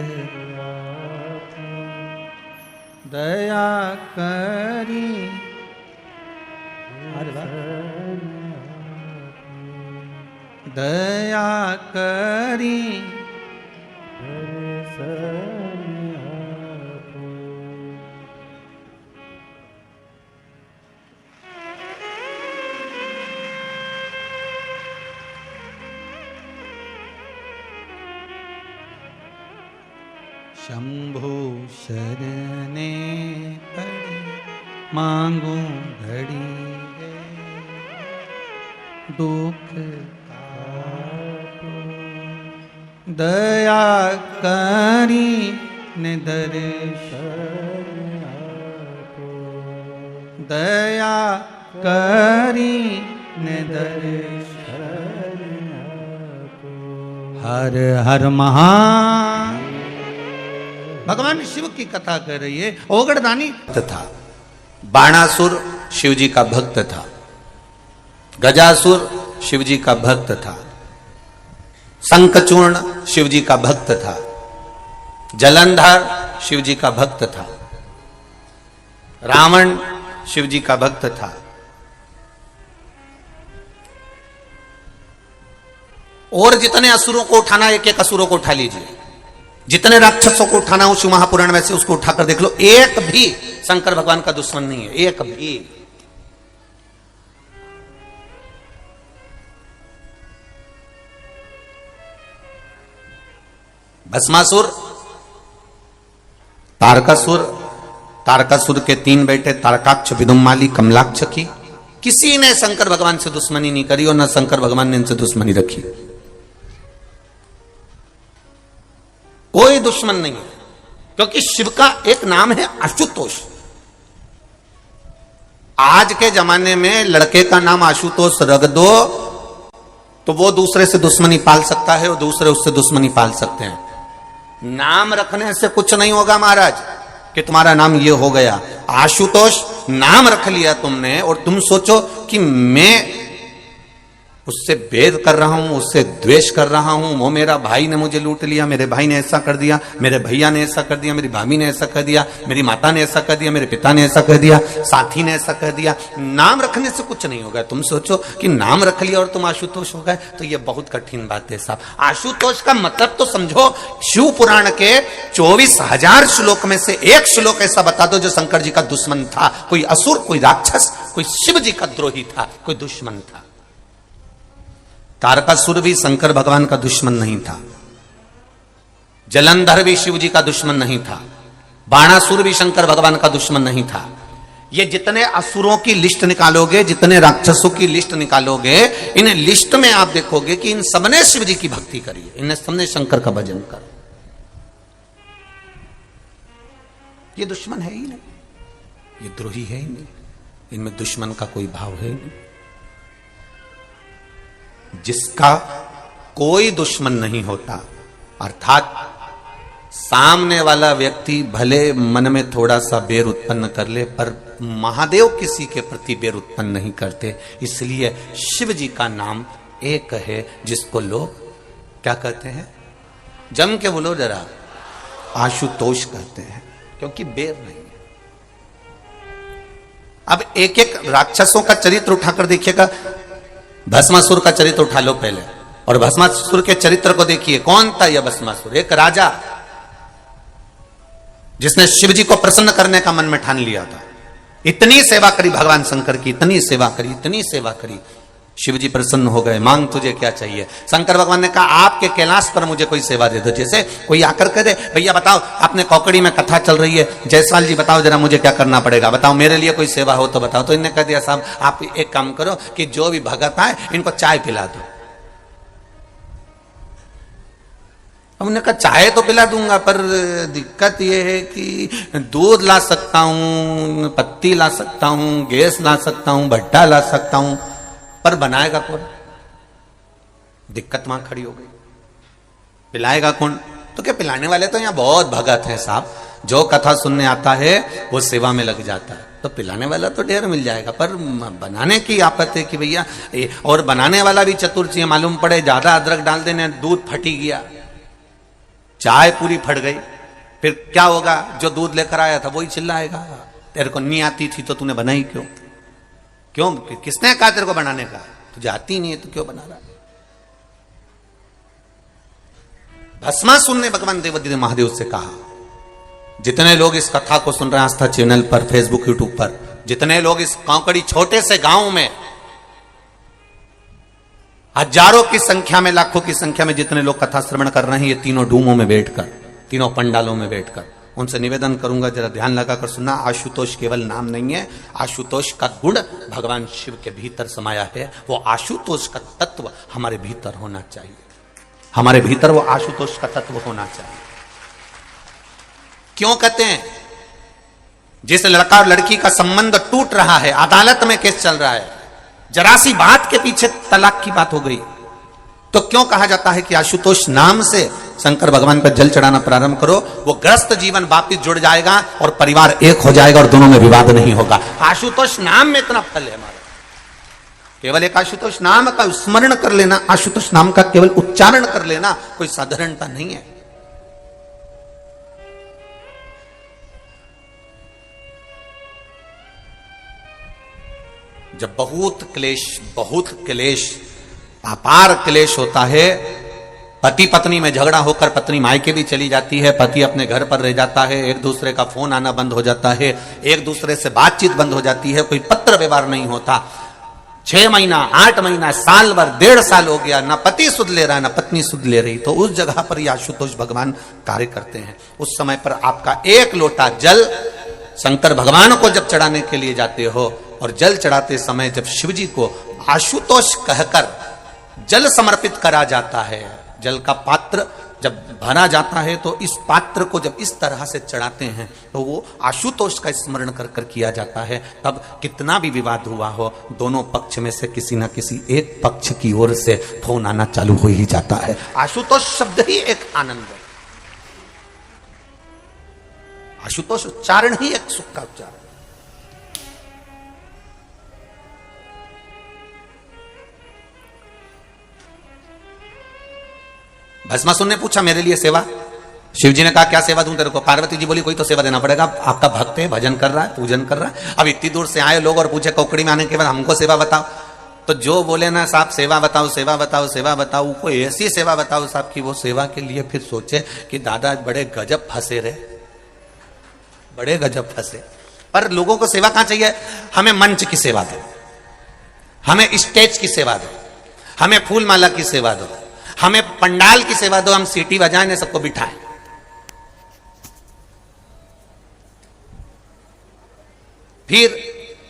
दया करी। दया करी शंभु शरणे पड़े मांगू घड़ी दुख दया करी दया करी हर हर महा। भगवान शिव की कथा कर रही है। ओगड़दानी था, बाणासुर शिवजी का भक्त था, गजासुर शिवजी का भक्त था, शंखचूर्ण शिवजी का भक्त था, जलंधर शिवजी का भक्त था, रावण शिवजी का भक्त था। और जितने असुरों को उठाना, एक एक असुरों को उठा लीजिए, जितने राक्षसों को उठाना हो शिव महापुराण में से उसको उठाकर देख लो, एक भी शंकर भगवान का दुश्मन नहीं है, एक भी। भस्मासुर, तारकासुर, तारकासुर के 3 बेटे तारकाक्ष, विदुम्माली, कमलाक्ष की किसी ने शंकर भगवान से दुश्मनी नहीं करी और न शंकर भगवान ने इनसे दुश्मनी रखी। कोई दुश्मन नहीं है, क्योंकि शिव का एक नाम है आशुतोष। आज के जमाने में लड़के का नाम आशुतोष रख दो तो वो दूसरे से दुश्मनी पाल सकता है और दूसरे उससे दुश्मनी पाल सकते हैं। नाम रखने से कुछ नहीं होगा महाराज कि तुम्हारा नाम ये हो गया। आशुतोष नाम रख लिया तुमने और तुम सोचो कि मैं उससे भेद कर रहा हूं, उससे द्वेष कर रहा हूं, वो मेरा भाई ने मुझे लूट लिया, मेरे भाई ने ऐसा कर दिया, मेरे भैया ने ऐसा कर दिया, मेरी भाभी ने ऐसा कर दिया, मेरी माता ने ऐसा कर दिया, मेरे पिता ने ऐसा कर दिया, साथी ने ऐसा कर दिया। नाम रखने से कुछ नहीं होगा। तुम सोचो कि नाम रख लिया और तुम आशुतोष हो गए, तो ये बहुत कठिन बात है साहब। आशुतोष का मतलब तो समझो, शिव पुराण के 24,000 श्लोक में से एक श्लोक ऐसा बता दो जो शंकर जी का दुश्मन था। कोई असुर, कोई राक्षस, कोई शिव जी का द्रोही था, कोई दुश्मन था। तारकासुर भी शंकर भगवान का दुश्मन नहीं था, जलंधर भी शिव जी का दुश्मन नहीं था, बाणासुर भी शंकर भगवान का दुश्मन नहीं था। ये जितने असुरों की लिस्ट निकालोगे, जितने राक्षसों की लिस्ट निकालोगे, इन लिस्ट में आप देखोगे कि इन सबने शिव जी की भक्ति करी है, इन सबने शंकर का भजन कर। ये दुश्मन है ही नहीं, ये द्रोही है ही नहीं, इनमें दुश्मन का कोई भाव है ही नहीं। जिसका कोई दुश्मन नहीं होता, अर्थात सामने वाला व्यक्ति भले मन में थोड़ा सा बैर उत्पन्न कर ले, पर महादेव किसी के प्रति बैर उत्पन्न नहीं करते। इसलिए शिव जी का नाम एक है जिसको लोग क्या कहते हैं, जम के बोलो जरा, आशुतोष कहते हैं, क्योंकि बैर नहीं है। अब एक एक राक्षसों का चरित्र उठाकर देखिएगा। भस्मासुर का चरित्र उठा लो पहले, और भस्मासुर के चरित्र को देखिए। कौन था यह भस्मासुर? एक राजा जिसने शिव जी को प्रसन्न करने का मन में ठान लिया था। इतनी सेवा करी भगवान शंकर की, इतनी सेवा करी, इतनी सेवा करी, शिव जी प्रसन्न हो गए। मांग तुझे क्या चाहिए? शंकर भगवान ने कहा आपके कैलाश पर मुझे कोई सेवा दे दो। जैसे कोई आकर कह दे भैया बताओ, आपने कौकड़ी में कथा चल रही है, जयसवाल जी बताओ जरा मुझे क्या करना पड़ेगा, बताओ मेरे लिए कोई सेवा हो तो बताओ। तो इन्हें कह दिया साहब आप एक काम करो कि जो भी भगत आए इनको चाय पिला दो। हमने कहा चाय तो पिला दूंगा, पर दिक्कत यह है कि दूध ला सकता हूं, पत्ती ला सकता हूं, गैस ला सकता हूं, भट्टा ला सकता हूं, पर बनाएगा कौन? दिक्कत वहां खड़ी हो गई। पिलाएगा कौन? तो क्या पिलाने वाले तो यहां बहुत भगत हैं साहब, जो कथा सुनने आता है वो सेवा में लग जाता है, तो पिलाने वाला तो ढेर मिल जाएगा, पर बनाने की आफत है कि भैया। और बनाने वाला भी चतुर चाहिए। मालूम पड़े ज्यादा अदरक डाल देने, दूध फटी गया, चाय पूरी फट गई, फिर क्या होगा? जो दूध लेकर आया था वही चिल्लाएगा तेरे को नहीं आती थी तो तूने बनाई क्यों? क्यों? किसने कहा तेरे को बनाने का? तुझे आती नहीं है तो क्यों बना रहा? भस्मासुर ने भगवान देवाधिदेव महादेव से कहा, जितने लोग इस कथा को सुन रहे हैं आस्था चैनल पर, फेसबुक, यूट्यूब पर, जितने लोग इस कौकड़ी छोटे से गांव में हजारों की संख्या में, लाखों की संख्या में जितने लोग कथा श्रवण कर रहे हैं ये तीनों डूमों में बैठकर, तीनों पंडालों में बैठकर। उनसे निवेदन करूंगा जरा ध्यान लगाकर सुनना, आशुतोष केवल नाम नहीं है, आशुतोष का गुण भगवान शिव के भीतर समाया है। वो आशुतोष का तत्व हमारे भीतर होना चाहिए, हमारे भीतर वो आशुतोष का तत्व होना चाहिए। क्यों कहते हैं? जिस लड़का और लड़की का संबंध टूट रहा है, अदालत में केस चल रहा है, जरा सी बात के पीछे तलाक की बात हो गई, तो क्यों कहा जाता है कि आशुतोष नाम से शंकर भगवान पर जल चढ़ाना प्रारंभ करो? वो ग्रस्त जीवन वापिस जुड़ जाएगा और परिवार एक हो जाएगा और दोनों में विवाद नहीं होगा। आशुतोष नाम में इतना फल है हमारा। केवल एक आशुतोष नाम का स्मरण कर लेना, आशुतोष नाम का केवल उच्चारण कर लेना कोई साधारणता नहीं है। जब बहुत क्लेश अपार क्लेश होता है, पति पत्नी में झगड़ा होकर पत्नी मायके भी चली जाती है, पति अपने घर पर रह जाता है, एक दूसरे का फोन आना बंद हो जाता है, एक दूसरे से बातचीत बंद हो जाती है, कोई पत्र व्यवहार नहीं होता, 6 महीना 8 महीना साल भर 1.5 साल हो गया, ना पति सुध ले रहा ना पत्नी सुध ले रही, तो उस जगह पर ये आशुतोष भगवान कार्य करते हैं। उस समय पर आपका 1 लोटा जल शंकर भगवान को जब चढ़ाने के लिए जाते हो, और जल चढ़ाते समय जब शिव जी को आशुतोष कहकर जल समर्पित करा जाता है, जल का पात्र जब भरा जाता है, तो इस पात्र को जब इस तरह से चढ़ाते हैं तो वो आशुतोष का स्मरण कर कर किया जाता है। तब कितना भी विवाद हुआ हो, दोनों पक्ष में से किसी ना किसी एक पक्ष की ओर से फोन आना चालू हो ही जाता है। आशुतोष शब्द ही एक आनंद है, आशुतोष उच्चारण ही एक सुख का उच्चारण। भस्मासुर ने पूछा मेरे लिए सेवा, शिव जी ने कहा क्या सेवा दूं तेरे को? पार्वती जी बोली कोई तो सेवा देना पड़ेगा, आपका भक्त है, भजन कर रहा है, पूजन कर रहा है। अब इतनी दूर से आए लोग और पूछे कोकड़ी में आने के बाद हमको सेवा बताओ, तो जो बोले ना साहब सेवा बताओ सेवा बताओ सेवा बताओ, कोई ऐसी सेवा बताओ साहब कि वो सेवा के लिए फिर सोचे कि दादा बड़े गजब फंसे रे, बड़े गजब फंसे। पर लोगों को सेवा कहां चाहिए? हमें मंच की सेवा दो, हमें स्टेज की सेवा दो, हमें फूल माला की सेवा दो, हमें पंडाल की सेवा दो, हम सीटी बजाएं ने सबको बिठाएं। फिर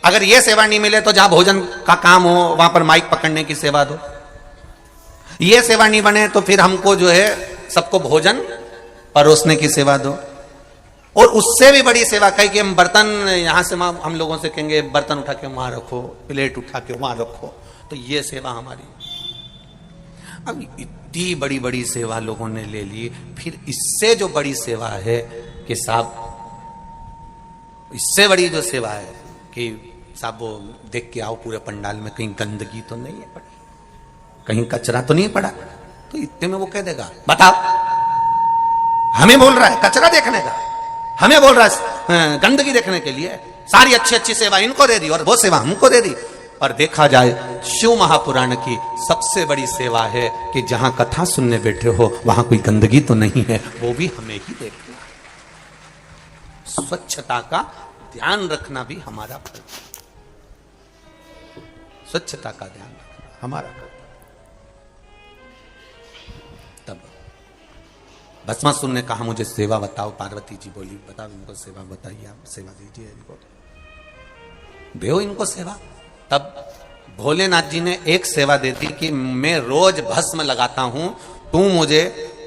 अगर यह सेवा नहीं मिले तो जहां भोजन का काम हो वहां पर माइक पकड़ने की सेवा दो। यह सेवा नहीं बने तो फिर हमको जो है सबको भोजन परोसने की सेवा दो। और उससे भी बड़ी सेवा कही कि हम बर्तन यहां से हम लोगों से कहेंगे बर्तन उठा के वहां रखो, प्लेट उठा के वहां रखो, तो यह सेवा हमारी। अब इतनी बड़ी बड़ी सेवा लोगों ने ले ली, फिर इससे जो बड़ी सेवा है कि साहब, इससे बड़ी जो सेवा है कि साहब वो देख के आओ पूरे पंडाल में कहीं गंदगी तो नहीं है पड़ी, कहीं कचरा तो नहीं पड़ा, तो इतने में वो कह देगा बताओ, हमें बोल रहा है कचरा देखने का, हमें बोल रहा है गंदगी देखने के लिए, सारी अच्छी अच्छी सेवा इनको दे दी और वो सेवा हमको दे दी। पर देखा जाए शिव महापुराण की सबसे बड़ी सेवा है कि जहां कथा सुनने बैठे हो वहां कोई गंदगी तो नहीं है, वो भी हमें ही देखना है। स्वच्छता का ध्यान रखना भी हमारा फर्ज है, स्वच्छता का ध्यान रखना हमारा फर्ज। तब भस्मासुर ने कहा मुझे सेवा बताओ। पार्वती जी बोली बताओ इनको सेवा बताइए, आप सेवा दीजिए इनको, दो इनको सेवा। तब भोलेनाथ जी ने एक सेवा दे दी कि मैं रोज भस्म लगाता हूं, तू मुझे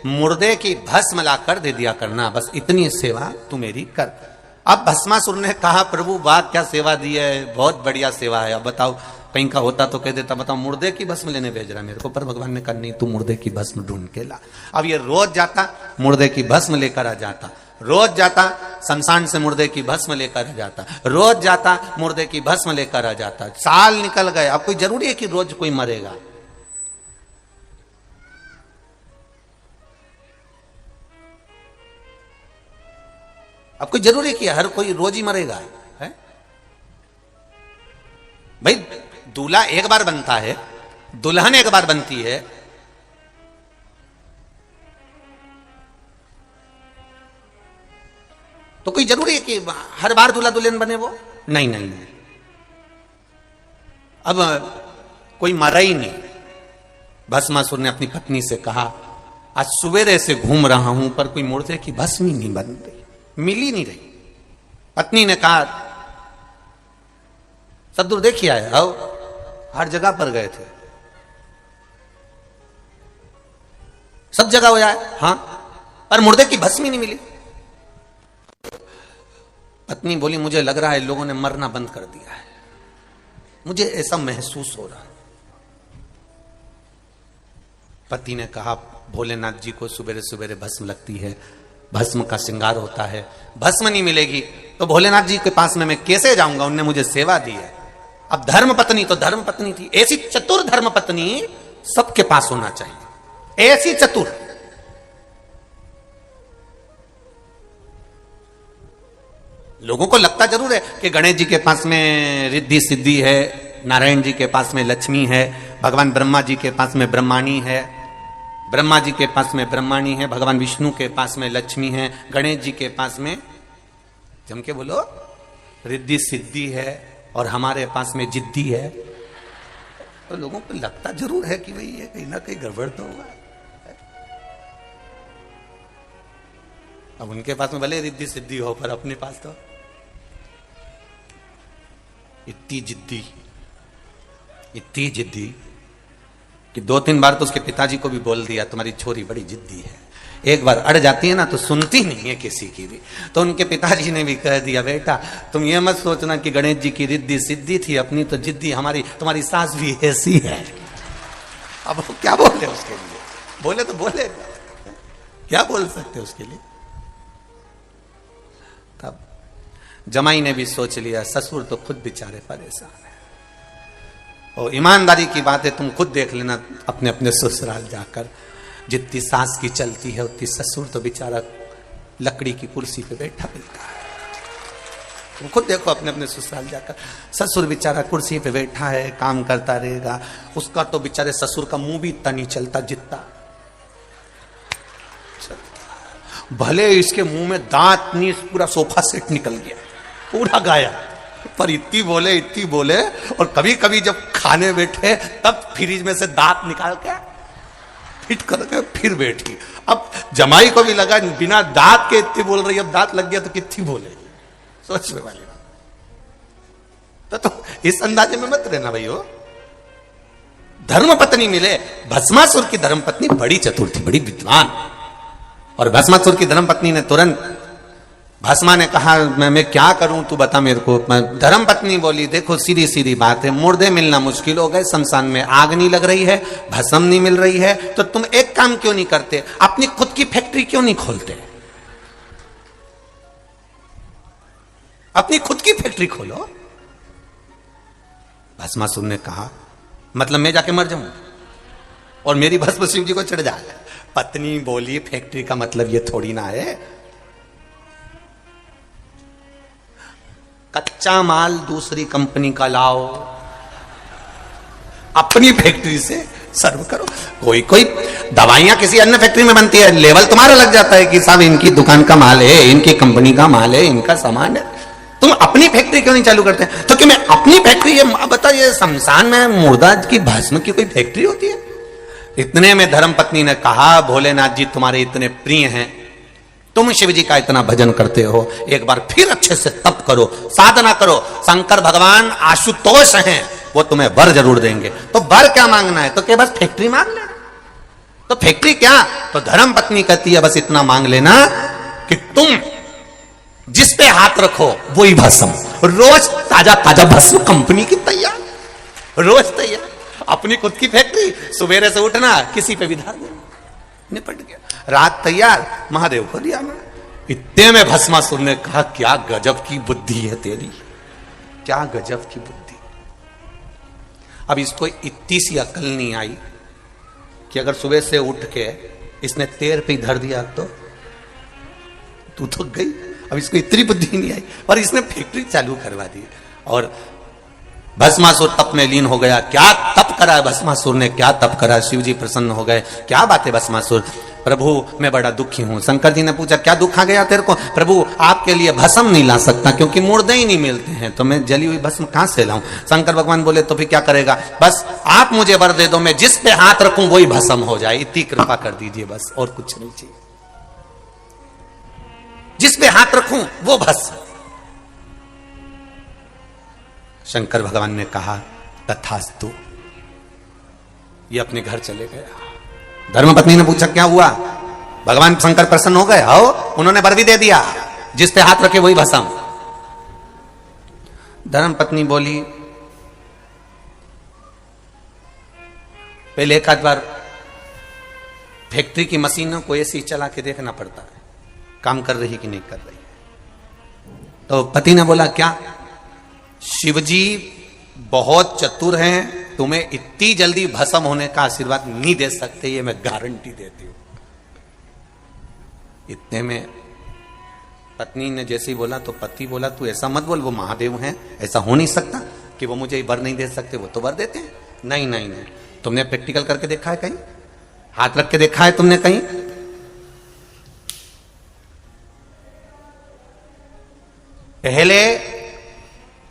मुर्दे की भस्म लाकर दे दिया करना, बस इतनी सेवा तू मेरी कर। अब भस्मासुर ने कहा प्रभु वाह क्या सेवा दी है, बहुत बढ़िया सेवा है, अब बताओ कहीं का होता तो कह देता बताओ मुर्दे की भस्म लेने भेज रहा मेरे को, पर भगवान ने कहा नहीं तू मुर्दे की भस्म ढूंढ के ला। अब ये रोज जाता मुर्दे की भस्म लेकर आ जाता, रोज जाता शमशान से मुर्दे की भस्म लेकर आ जाता, रोज जाता मुर्दे की भस्म लेकर आ जाता। साल निकल गए, अब कोई जरूरी है कि रोज कोई मरेगा? अब कोई जरूरी है कि हर कोई रोज ही मरेगा? है भाई, दूल्हा एक बार बनता है, दुल्हन एक बार बनती है, तो कोई जरूरी है कि हर बार दूल्हा दुल्हन बने वो? नहीं नहीं नहीं। अब कोई मरा ही नहीं। भस्मासुर ने अपनी पत्नी से कहा आज सवेरे से घूम रहा हूं पर कोई मुर्दे की भस्म ही नहीं बन रही, मिल ही नहीं रही। पत्नी ने कहा सद्दुर देखिए आए, आओ, हर जगह पर गए थे, सब जगह हो जाए, हाँ, पर मुर्दे की भस्म ही नहीं मिली। पत्नी बोली मुझे लग रहा है लोगों ने मरना बंद कर दिया है, मुझे ऐसा महसूस हो रहा है। पति ने कहा भोलेनाथ जी को सुबेरे सुबेरे भस्म लगती है, भस्म का श्रृंगार होता है, भस्म नहीं मिलेगी तो भोलेनाथ जी के पास में मैं कैसे जाऊंगा, उनने मुझे सेवा दी है। अब धर्म पत्नी तो धर्म पत्नी थी, ऐसी चतुर धर्म पत्नी सबके पास होना चाहिए, ऐसी चतुर। लोगों को लगता जरूर है कि गणेश जी के पास में रिद्धि सिद्धि है, नारायण जी के पास में लक्ष्मी है, भगवान ब्रह्मा जी के पास में ब्रह्माणी है, ब्रह्मा जी के पास में ब्रह्माणी है, भगवान विष्णु के पास में लक्ष्मी है, गणेश जी के पास में जम के बोलो रिद्धि सिद्धि है, और हमारे पास में जिद्दी है। तो लोगों को लगता जरूर है कि भाई ये कहीं ना कहीं गड़बड़ तो होगा। अब उनके पास में भले रिद्धि सिद्धि हो, पर अपने पास तो इतनी जिद्दी कि 2-3 बार तो उसके पिताजी को भी बोल दिया तुम्हारी छोरी बड़ी जिद्दी है। एक बार अड़ जाती है ना तो सुनती नहीं है किसी की भी। तो उनके पिताजी ने भी कह दिया बेटा तुम ये मत सोचना कि गणेश जी की रिद्धि सिद्धि थी, अपनी तो जिद्दी हमारी, तुम्हारी सास भी ऐसी है। अब वो क्या बोले उसके लिए, बोले तो बोले, क्या बोल सकते उसके लिए। तब जमाई ने भी सोच लिया ससुर तो खुद बेचारे परेशान है, और ईमानदारी की बात है तुम खुद देख लेना अपने अपने ससुराल जाकर, जितनी सास की चलती है उतनी ससुर तो बेचारा लकड़ी की कुर्सी पे बैठा मिलता है। तुम खुद देखो अपने अपने ससुराल जाकर, ससुर बेचारा कुर्सी पे बैठा है, काम करता रहेगा, उसका तो बेचारे ससुर का मुंह भी इतना नहीं चलता जितना, भले इसके मुंह में दांत नहीं, पूरा सोफा सेट निकल गया, पूरा गाया, पर इतनी बोले, और कभी कभी जब खाने बैठे तब फ्रिज में से दांत निकाल के फिट करके फिर बैठी। अब जमाई को भी लगा बिना दांत के इतनी बोल रही, अब दांत लग गया तो कितनी बोलेगी, सोचने वाली बात। तो इस अंदाजे में मत रहना भाई। हो धर्म पत्नी मिले, भस्मासुर की धर्म पत्नी बड़ी चतुर थी, बड़ी विद्वान, और भस्मासुर की धर्म पत्नी ने तुरंत, भस्मा ने कहा मैं क्या करूं तू बता मेरे को। धर्म पत्नी बोली देखो सीधी सीधी बात है, मुर्दे मिलना मुश्किल हो गए, शमशान में आग नहीं लग रही है, भस्म नहीं मिल रही है, तो तुम एक काम क्यों नहीं करते, अपनी खुद की फैक्ट्री क्यों नहीं खोलते, अपनी खुद की फैक्ट्री खोलो। भस्मासुर ने कहा मतलब मैं जाके मर जाऊं और मेरी भस्म शिव जी को चढ़ जाए। पत्नी बोली फैक्ट्री का मतलब ये थोड़ी ना है, कच्चा माल दूसरी कंपनी का लाओ, अपनी फैक्ट्री से सर्व करो। कोई दवाइयां किसी अन्य फैक्ट्री में बनती है, लेवल तुम्हारा लग जाता है कि साहब इनकी दुकान का माल है, इनकी कंपनी का माल है, इनका सामान है, तुम अपनी फैक्ट्री क्यों नहीं चालू करते? तो कि मैं अपनी फैक्ट्री, ये बताइए शमशान में मुर्दा की भस्म की कोई फैक्ट्री होती है? इतने में धर्म पत्नी ने कहा भोलेनाथ जी तुम्हारे इतने प्रिय हैं, तुम शिव जी का इतना भजन करते हो, एक बार फिर अच्छे से तप करो, साधना करो, शंकर भगवान आशुतोष हैं, वो तुम्हें वर जरूर देंगे। तो वर क्या मांगना है? तो क्या बस फैक्ट्री मांग लेना? तो फैक्ट्री क्या? तो धर्म पत्नी कहती है बस इतना मांग लेना कि तुम जिस पे हाथ रखो वही भस्म, रोज ताजा ताजा भस्म कंपनी की तैयार, रोज तैयार, अपनी खुद की फैक्ट्री, सवेरे से उठना किसी पे भी धार देना, निपट गया, रात तैयार, महादेव को दिया मैं। इतने में भस्मासुर ने कहा क्या गजब की बुद्धि है तेरी, क्या गजब की बुद्धि। अब इसको इतनी सी अकल नहीं आई कि अगर सुबह से उठ के इसने तेर पे धर दिया तो तू तो गई। अब इसको इतनी बुद्धि नहीं आई और इसने फैक्ट्री चालू करवा दी। और भस्मासुर तप में लीन हो गया। क्या तप करा है भस्मासुर ने, क्या तप करा। शिव जी प्रसन्न हो गए। क्या बात है भस्मासुर, प्रभु मैं बड़ा दुखी हूं। शंकर जी ने पूछा क्या दुख आ गया तेरे को। प्रभु आपके लिए भस्म नहीं ला सकता क्योंकि मुर्दे ही नहीं मिलते हैं, तो मैं जली हुई भस्म कहां से लाऊं। शंकर भगवान बोले तो फिर क्या करेगा, बस आप मुझे वर दे दो, मैं जिस पे हाथ रखूं वही भस्म हो जाए, इतनी कृपा कर दीजिए बस, और कुछ नहीं चाहिए। जिस पे हाथ रखूं वो भस्म। शंकर भगवान ने कहा तथास्तु। ये अपने घर चले गया। धर्मपत्नी ने पूछा क्या हुआ। भगवान शंकर प्रसन्न हो गए। हो, उन्होंने वर भी दे दिया, जिस पे हाथ रखे वही भस्म। धर्मपत्नी बोली पहले एक आध बार फैक्ट्री की मशीनों को ऐसे ही चला के देखना पड़ता है, काम कर रही कि नहीं कर रही। तो पति ने बोला क्या, शिवजी बहुत चतुर हैं, तुम्हें इतनी जल्दी भस्म होने का आशीर्वाद नहीं दे सकते, ये मैं गारंटी देती हूं। इतने में पत्नी ने जैसे ही बोला तो पति बोला तू ऐसा मत बोल, वो महादेव हैं, ऐसा हो नहीं सकता कि वो मुझे वर नहीं दे सकते, वो तो वर देते हैं। नहीं नहीं नहीं, तुमने प्रैक्टिकल करके देखा है कहीं, हाथ रख के देखा है तुमने कहीं। पहले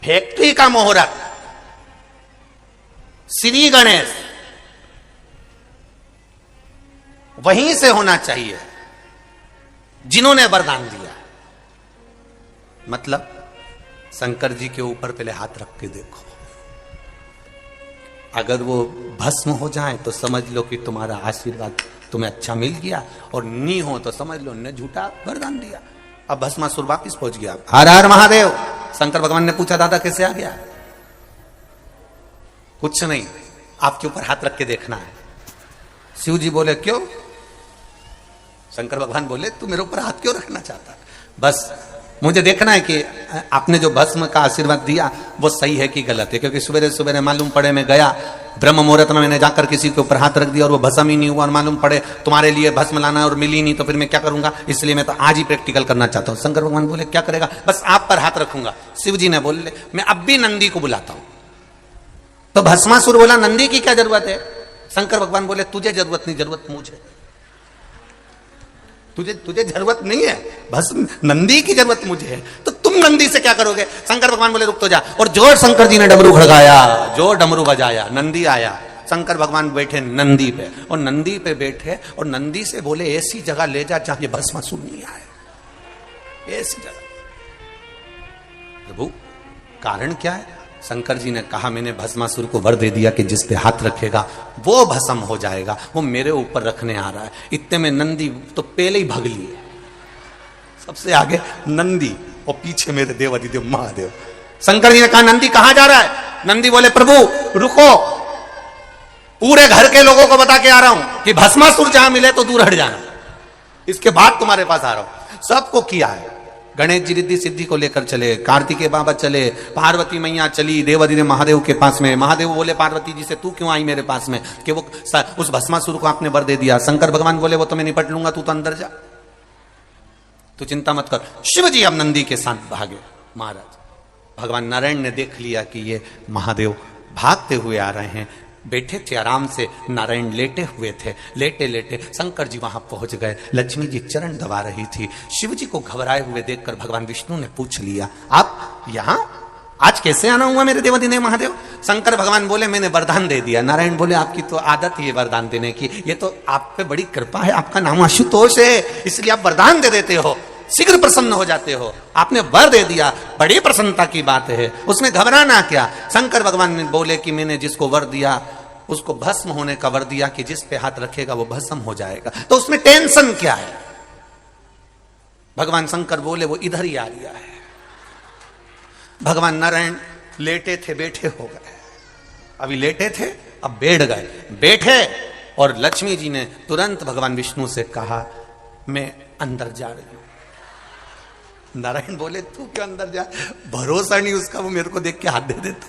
फैक्ट्री का मुहूर्त श्री गणेश वहीं से होना चाहिए जिन्होंने वरदान दिया। मतलब शंकर जी के ऊपर पहले हाथ रख के देखो, अगर वो भस्म हो जाए तो समझ लो कि तुम्हारा आशीर्वाद तुम्हें अच्छा मिल गया, और नहीं हो तो समझ लो ने झूठा वरदान दिया। अब भस्मासुर वापिस पहुंच गया। हर हर महादेव। शंकर भगवान ने पूछा दादा कैसे आ गया। कुछ नहीं, आपके ऊपर हाथ रख के देखना है। शिव जी बोले क्यों। शंकर भगवान बोले तू मेरे ऊपर हाथ क्यों रखना चाहता है, बस मुझे देखना है कि आपने जो भस्म का आशीर्वाद दिया वो सही है कि गलत है। क्योंकि सवेरे सवेरे मालूम पड़े मैं गया ब्रह्म मुहूर्त में, मैंने जाकर किसी के ऊपर हाथ रख दिया और वो भस्म ही नहीं हुआ, और मालूम पड़े तुम्हारे लिए भस्म लाना और मिली नहीं, तो फिर मैं क्या करूंगा। इसलिए मैं तो आज ही प्रैक्टिकल करना चाहता हूं। शंकर भगवान बोले क्या करेगा, बस आप पर हाथ रखूंगा। शिव जी ने बोले मैं अब भी नंदी को बुलाता हूं। तो भस्मासुर बोला नंदी की क्या जरूरत है। शंकर भगवान बोले तुझे जरूरत नहीं, जरूरत मुझे, तुझे जरूरत नहीं है, बस नंदी की जरूरत मुझे है। तो तुम नंदी से क्या करोगे। शंकर भगवान बोले रुक तो जा, और जोर शंकर जी ने डमरू खड़काया, जो डमरू बजाया, नंदी आया। शंकर भगवान बैठे नंदी पे, और नंदी पे बैठे और नंदी से बोले ऐसी जगह ले जा जहां ये भस्मासुर नहीं आए, ऐसी जगह। प्रभु कारण क्या है। शंकर जी ने कहा मैंने भस्मासुर को वर दे दिया कि जिस पे हाथ रखेगा वो भस्म हो जाएगा, वो मेरे ऊपर रखने आ रहा है। इतने में नंदी तो पहले ही भग लिए, सबसे आगे नंदी और पीछे मेरे देव अधिदेव महादेव। शंकर जी ने कहा नंदी कहां जा रहा है। नंदी बोले प्रभु रुको, पूरे घर के लोगों को बता के आ रहा हूं कि भस्मासुर जहां मिले तो दूर हट जाना, इसके बाद तुम्हारे पास आ रहा हूं। सबको किया है। गणेश जी रिद्धि सिद्धि को लेकर चले, कार्तिकेय बाबा चले, पार्वती मैया चली देवाधिदेव महादेव के पास में। महादेव बोले पार्वती जी से तू क्यों आई मेरे पास में, कि वो उस भस्मासुर को आपने वर दे दिया। शंकर भगवान बोले वो तो मैं निपट लूंगा, तू तो अंदर जा, तू चिंता मत कर। शिव जी अब नंदी के साथ भागे। महाराज भगवान नारायण ने देख लिया कि ये महादेव भागते हुए आ रहे हैं। बैठे थे आराम से, नारायण लेटे हुए थे। लेटे लेटे शंकर जी वहां पहुंच गए। लक्ष्मी जी चरण दबा रही थी। शिव जी को घबराए हुए देखकर भगवान विष्णु ने पूछ लिया आप यहां आज कैसे आना हुआ मेरे देवाधिदेव महादेव। शंकर भगवान बोले मैंने वरदान दे दिया। नारायण बोले आपकी तो आदत ही है वरदान देने की, ये तो आप पे बड़ी कृपा है, आपका नाम आशुतोष है, इसलिए आप वरदान दे देते हो, शीघ्र प्रसन्न हो जाते हो। आपने वर दे दिया, बड़ी प्रसन्नता की बात है, उसमें घबराना क्या। शंकर भगवान ने बोले कि मैंने जिसको वर दिया उसको भस्म होने का वर दिया कि जिस पे हाथ रखेगा वो भस्म हो जाएगा, तो उसमें टेंशन क्या है। भगवान शंकर बोले वो इधर ही आ गया है। भगवान नारायण लेटे थे बैठे हो गए, अभी लेटे थे अब बैठ गए। बैठे और लक्ष्मी जी ने तुरंत भगवान विष्णु से कहा मैं अंदर जा रही हूं। नारायण बोले तू क्यों अंदर जा, भरोसा नहीं उसका, वो मेरे को देख के हाथ दे देता,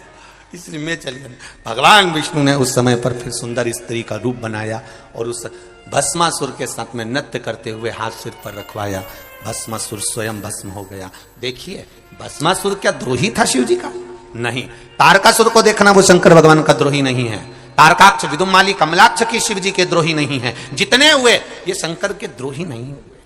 इसलिए मैं चली गई। भगवान विष्णु ने उस समय पर फिर सुंदर स्त्री का रूप बनाया और उस भस्मासुर के साथ में नृत्य करते हुए हाथ सिर पर रखवाया। भस्मासुर स्वयं भस्म हो गया। देखिए भस्मासुर क्या द्रोही था शिव जी का, नहीं, तारकासुर को देखना वो शंकर भगवान का द्रोही नहीं है। तारकाक्ष, विदुमाली, कमलाक्ष की शिव जी के द्रोही नहीं है। जितने हुए ये शंकर के द्रोही नहीं हुए।